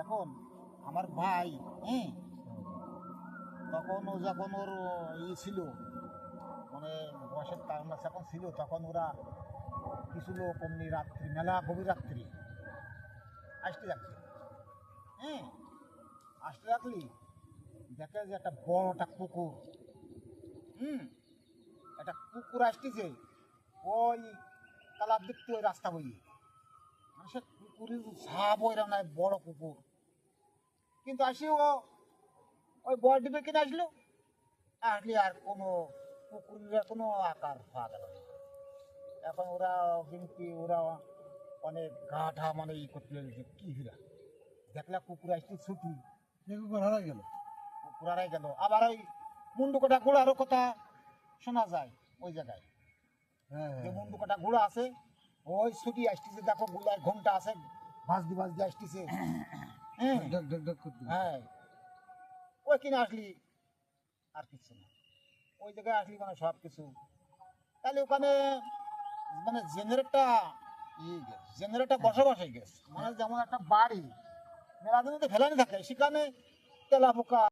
তখন আমার ভাই, হ্যাঁ, তখন ও যখন ওর ছিল, মানে বয়সের কারণ যখন ছিল, তখন ওরা কিছু লোক অমনি রাত্রি, মেলা গভীর রাত্রি আসতে যাচ্ছে, হ্যাঁ, আসতে রাখলি দেখে যে একটা বড় একটা কুকুর, একটা কুকুর আসতেছে ওই তালার দিক থেকে ওই রাস্তা বইয়ে, মানে সে কুকুরের ঝাপ ওইরকম নয়, বড় কুকুর। কিন্তু আসি ও ওই বড় ডিপে কিনে আসলো, আসলে আর কোনো কুকুরের কোনো আকার পাওয়া গেল না। এখন ওরা কিন্তু ওরা অনেক গাঠা মানে করতে লেগেছে, কি হীরা দেখলা কুকুর আসতে ছুটি, কুকুর হারা গেল। কুকুর হারাই গেল। আবার ওই মুন্ডু কাটা ঘোড়ারও কথা শোনা যায় ওই জায়গায়, হ্যাঁ যে মুন্ডু কাটা ঘোড়া আছে ওই ছুটি আসতেছে, দেখো গুলায় ঘন্টা আছে, ভাজদি ভাজদি আসতেছে, হ্যাঁ ডক ডক ডক করতে। হ্যাঁ, ওই কিনে আসলি আর কিছু না, ওই জায়গায় আসলি মানে সব কিছু। তাহলে ওখানে মানে জেনারেটটা বসবাস হয়ে গেছে, মানে যেমন একটা বাড়ি মেলা দিনে তো ফেলানি থাকে, সেখানে তেলা পোকা